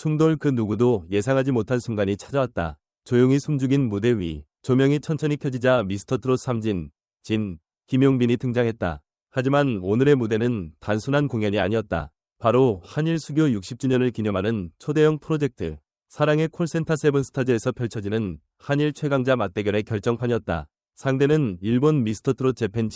충돌 그 누구도 예상하지 못한 순간이 찾아왔다. 조용히 숨죽인 무대 위, 조명이 천천히 켜지자 미스터트롯 3진, 김용빈이 등장했다. 하지만 오늘의 무대는 단순한 공연이 아니었다. 바로 한일 수교 60주년을 기념하는 초대형 프로젝트, 사랑의 콜센터 세븐스타즈에서 펼쳐지는 한일 최강자 맞대결의 결정판이었다. 상대는 일본 미스터트롯 재팬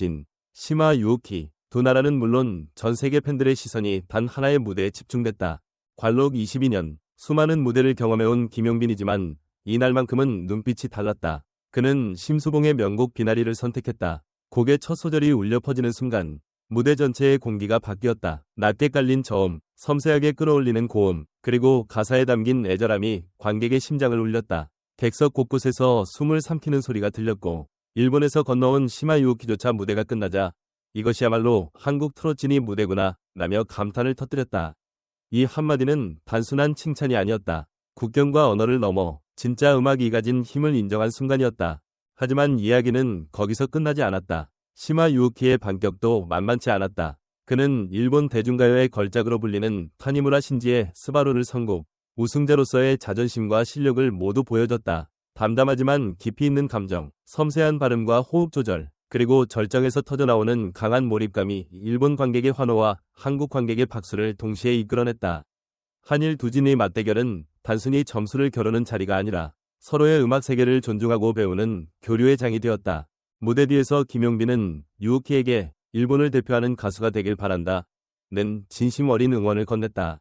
시마 유오키. 두 나라는 물론 전 세계 팬들의 시선이 단 하나의 무대에 집중됐다. 관록 22년, 수많은 무대를 경험해온 김용빈이지만 이날만큼은 눈빛이 달랐다. 그는 심수봉의 명곡 비나리를 선택했다. 곡의 첫 소절이 울려 퍼지는 순간 무대 전체의 공기가 바뀌었다. 낮게 깔린 저음, 섬세하게 끌어올리는 고음, 그리고 가사에 담긴 애절함이 관객의 심장을 울렸다. 객석 곳곳에서 숨을 삼키는 소리가 들렸고 일본에서 건너온 시마 유오키조차 무대가 끝나자 이것이야말로 한국 트롯진이 무대구나 라며 감탄을 터뜨렸다. 이 한마디는 단순한 칭찬이 아니었다. 국경과 언어를 넘어 진짜 음악이 가진 힘을 인정한 순간이었다. 하지만 이야기는 거기서 끝나지 않았다. 시마 유우키의 반격도 만만치 않았다. 그는 일본 대중가요의 걸작으로 불리는 타니무라 신지의 스바루를 선곡, 우승자로서의 자존심과 실력을 모두 보여줬다. 담담하지만 깊이 있는 감정, 섬세한 발음과 호흡 조절, 그리고 절정에서 터져나오는 강한 몰입감이 일본 관객의 환호와 한국 관객의 박수를 동시에 이끌어냈다. 한일 두 진의 맞대결은 단순히 점수를 겨루는 자리가 아니라 서로의 음악 세계를 존중하고 배우는 교류의 장이 되었다. 무대 뒤에서 김용빈은 유우키에게 일본을 대표하는 가수가 되길 바란다 는 진심 어린 응원을 건넸다.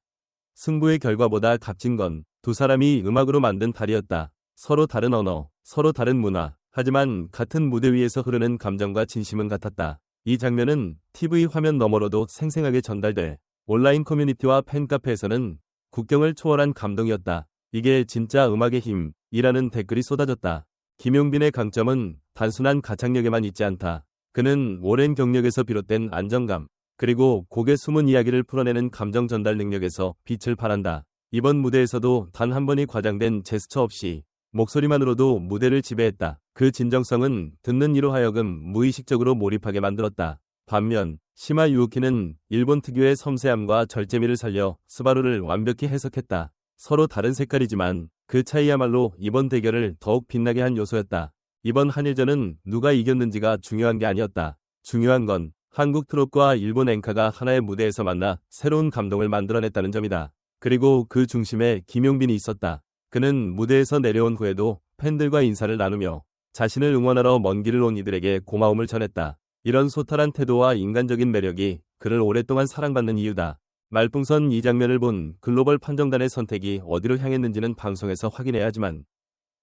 승부의 결과보다 값진 건 두 사람이 음악으로 만든 달이었다. 서로 다른 언어, 서로 다른 문화, 하지만 같은 무대 위에서 흐르는 감정과 진심은 같았다. 이 장면은 TV 화면 너머로도 생생하게 전달돼 온라인 커뮤니티와 팬카페에서는 국경을 초월한 감동이었다. 이게 진짜 음악의 힘이라는 댓글이 쏟아졌다. 김용빈의 강점은 단순한 가창력에만 있지 않다. 그는 오랜 경력에서 비롯된 안정감, 그리고 곡의 숨은 이야기를 풀어내는 감정 전달 능력에서 빛을 발한다. 이번 무대에서도 단 한 번이 과장된 제스처 없이 목소리만으로도 무대를 지배했다. 그 진정성은 듣는 이로 하여금 무의식적으로 몰입하게 만들었다. 반면 시마 유우키는 일본 특유의 섬세함과 절제미를 살려 스바루를 완벽히 해석했다. 서로 다른 색깔이지만 그 차이야말로 이번 대결을 더욱 빛나게 한 요소였다. 이번 한일전은 누가 이겼는지가 중요한 게 아니었다. 중요한 건 한국 트롯과 일본 엔카가 하나의 무대에서 만나 새로운 감동을 만들어냈다는 점이다. 그리고 그 중심에 김용빈이 있었다. 그는 무대에서 내려온 후에도 팬들과 인사를 나누며 자신을 응원하러 먼 길을 온 이들에게 고마움을 전했다. 이런 소탈한 태도와 인간적인 매력이 그를 오랫동안 사랑받는 이유다. 말풍선 이 장면을 본 글로벌 판정단의 선택이 어디로 향했는지는 방송에서 확인해야 하지만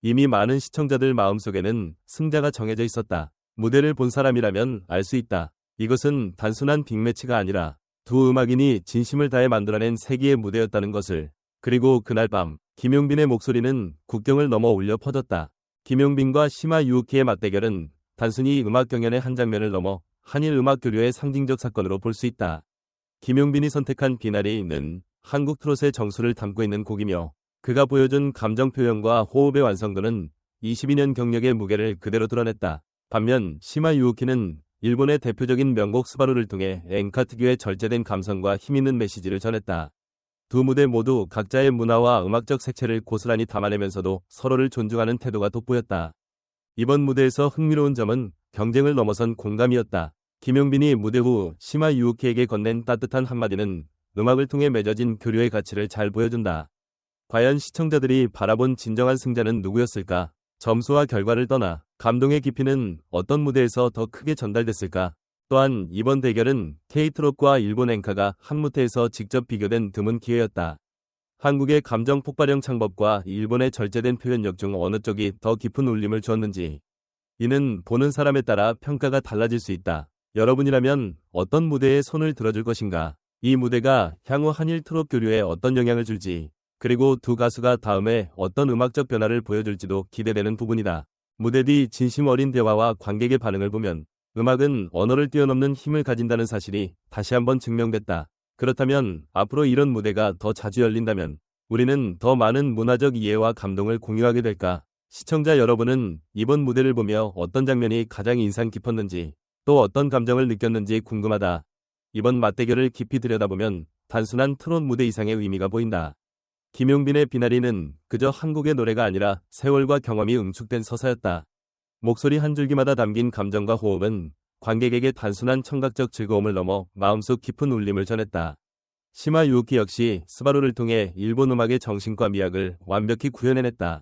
이미 많은 시청자들 마음속에는 승자가 정해져 있었다. 무대를 본 사람이라면 알 수 있다. 이것은 단순한 빅매치가 아니라 두 음악인이 진심을 다해 만들어낸 세기의 무대였다는 것을. 그리고 그날 밤 김용빈의 목소리는 국경을 넘어 울려 퍼졌다. 김용빈과 시마 유우키의 맞대결은 단순히 음악 경연의 한 장면을 넘어 한일 음악 교류의 상징적 사건으로 볼 수 있다. 김용빈이 선택한 비나리는 한국 트롯의 정수를 담고 있는 곡이며 그가 보여준 감정 표현과 호흡의 완성도는 22년 경력의 무게를 그대로 드러냈다. 반면 시마 유우키는 일본의 대표적인 명곡 스바루를 통해 엔카 특유의 절제된 감성과 힘있는 메시지를 전했다. 두 무대 모두 각자의 문화와 음악적 색채를 고스란히 담아내면서도 서로를 존중하는 태도가 돋보였다. 이번 무대에서 흥미로운 점은 경쟁을 넘어선 공감이었다. 김용빈이 무대 후 시마 유우키에게 건넨 따뜻한 한마디는 음악을 통해 맺어진 교류의 가치를 잘 보여준다. 과연 시청자들이 바라본 진정한 승자는 누구였을까? 점수와 결과를 떠나 감동의 깊이는 어떤 무대에서 더 크게 전달됐을까? 또한 이번 대결은 K-트롯과 일본 엔카가 한 무대에서 직접 비교된 드문 기회였다. 한국의 감정 폭발형 창법과 일본의 절제된 표현력 중 어느 쪽이 더 깊은 울림을 주었는지 이는 보는 사람에 따라 평가가 달라질 수 있다. 여러분이라면 어떤 무대에 손을 들어줄 것인가? 이 무대가 향후 한일 트롯 교류에 어떤 영향을 줄지, 그리고 두 가수가 다음에 어떤 음악적 변화를 보여줄지도 기대되는 부분이다. 무대 뒤 진심 어린 대화와 관객의 반응을 보면 음악은 언어를 뛰어넘는 힘을 가진다는 사실이 다시 한번 증명됐다. 그렇다면 앞으로 이런 무대가 더 자주 열린다면 우리는 더 많은 문화적 이해와 감동을 공유하게 될까? 시청자 여러분은 이번 무대를 보며 어떤 장면이 가장 인상 깊었는지, 또 어떤 감정을 느꼈는지 궁금하다. 이번 맞대결을 깊이 들여다보면 단순한 트롯 무대 이상의 의미가 보인다. 김용빈의 비나리는 그저 한국의 노래가 아니라 세월과 경험이 응축된 서사였다. 목소리 한 줄기마다 담긴 감정과 호흡은 관객에게 단순한 청각적 즐거움을 넘어 마음속 깊은 울림을 전했다. 시마 유우키 역시 스바루를 통해 일본 음악의 정신과 미학을 완벽히 구현해냈다.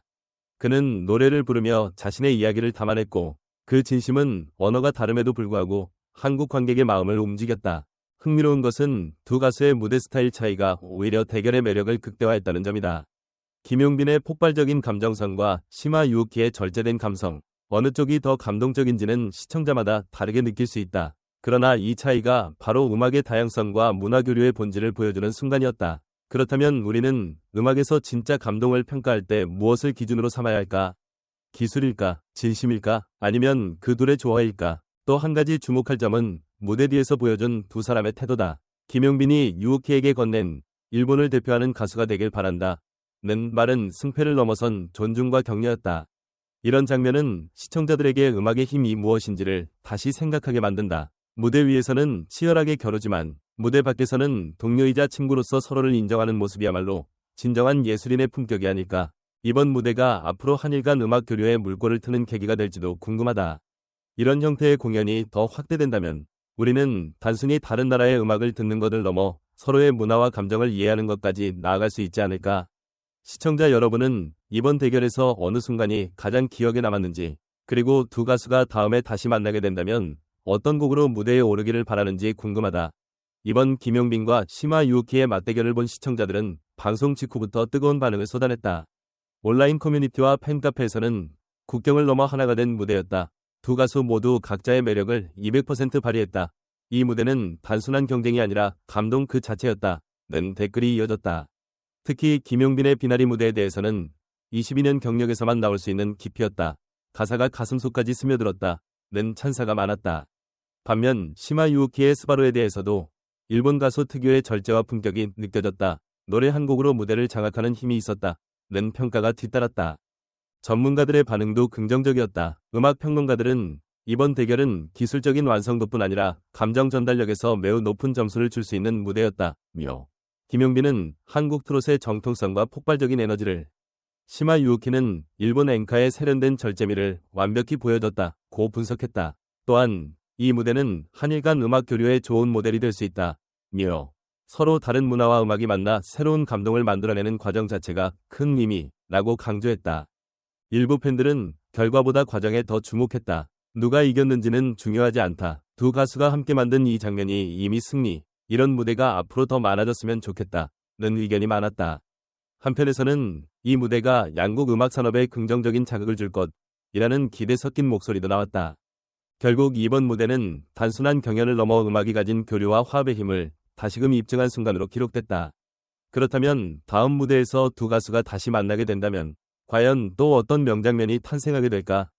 그는 노래를 부르며 자신의 이야기를 담아냈고 그 진심은 언어가 다름에도 불구하고 한국 관객의 마음을 움직였다. 흥미로운 것은 두 가수의 무대 스타일 차이가 오히려 대결의 매력을 극대화했다는 점이다. 김용빈의 폭발적인 감정선과 시마 유우키의 절제된 감성, 어느 쪽이 더 감동적인지는 시청자마다 다르게 느낄 수 있다. 그러나 이 차이가 바로 음악의 다양성과 문화교류의 본질을 보여주는 순간이었다. 그렇다면 우리는 음악에서 진짜 감동을 평가할 때 무엇을 기준으로 삼아야 할까? 기술일까? 진심일까? 아니면 그 둘의 조화일까? 또 한 가지 주목할 점은 무대 뒤에서 보여준 두 사람의 태도다. 김용빈이 유우키에게 건넨 일본을 대표하는 가수가 되길 바란다. 는 말은 승패를 넘어선 존중과 격려였다. 이런 장면은 시청자들에게 음악의 힘이 무엇인지를 다시 생각하게 만든다. 무대 위에서는 치열하게 겨루지만 무대 밖에서는 동료이자 친구로서 서로를 인정하는 모습이야말로 진정한 예술인의 품격이 아닐까. 이번 무대가 앞으로 한일 간 음악 교류의 물꼬를 트는 계기가 될지도 궁금하다. 이런 형태의 공연이 더 확대된다면 우리는 단순히 다른 나라의 음악을 듣는 것을 넘어 서로의 문화와 감정을 이해하는 것까지 나아갈 수 있지 않을까. 시청자 여러분은 이번 대결에서 어느 순간이 가장 기억에 남았는지, 그리고 두 가수가 다음에 다시 만나게 된다면 어떤 곡으로 무대에 오르기를 바라는지 궁금하다. 이번 김용빈과 시마 유우키의 맞대결을 본 시청자들은 방송 직후부터 뜨거운 반응을 쏟아냈다. 온라인 커뮤니티와 팬카페에서는 국경을 넘어 하나가 된 무대였다. 두 가수 모두 각자의 매력을 200% 발휘했다. 이 무대는 단순한 경쟁이 아니라 감동 그 자체였다. 는 댓글이 이어졌다. 특히 김용빈의 비나리 무대에 대해서는 22년 경력에서만 나올 수 있는 깊이였다. 가사가 가슴속까지 스며들었다. 는 찬사가 많았다. 반면 시마 유우키의 스바루에 대해서도 일본 가수 특유의 절제와 품격이 느껴졌다. 노래 한 곡으로 무대를 장악하는 힘이 있었다. 는 평가가 뒤따랐다. 전문가들의 반응도 긍정적이었다. 음악 평론가들은 이번 대결은 기술적인 완성도뿐 아니라 감정 전달력에서 매우 높은 점수를 줄 수 있는 무대였다. 김용빈은 한국 트롯의 정통성과 폭발적인 에너지를, 시마 유우키는 일본 엔카의 세련된 절제미를 완벽히 보여줬다. 고 분석했다. 또한 이 무대는 한일 간 음악 교류의 좋은 모델이 될 수 있다. 서로 다른 문화와 음악이 만나 새로운 감동을 만들어내는 과정 자체가 큰 의미라고 강조했다. 일부 팬들은 결과보다 과정에 더 주목했다. 누가 이겼는지는 중요하지 않다. 두 가수가 함께 만든 이 장면이 이미 승리. 이런 무대가 앞으로 더 많아졌으면 좋겠다. 는 의견이 많았다. 한편에서는 이 무대가 양국 음악 산업에 긍정적인 자극을 줄 것이라는 기대 섞인 목소리도 나왔다. 결국 이번 무대는 단순한 경연을 넘어 음악이 가진 교류와 화합의 힘을 다시금 입증한 순간으로 기록됐다. 그렇다면 다음 무대에서 두 가수가 다시 만나게 된다면 과연 또 어떤 명장면이 탄생하게 될까?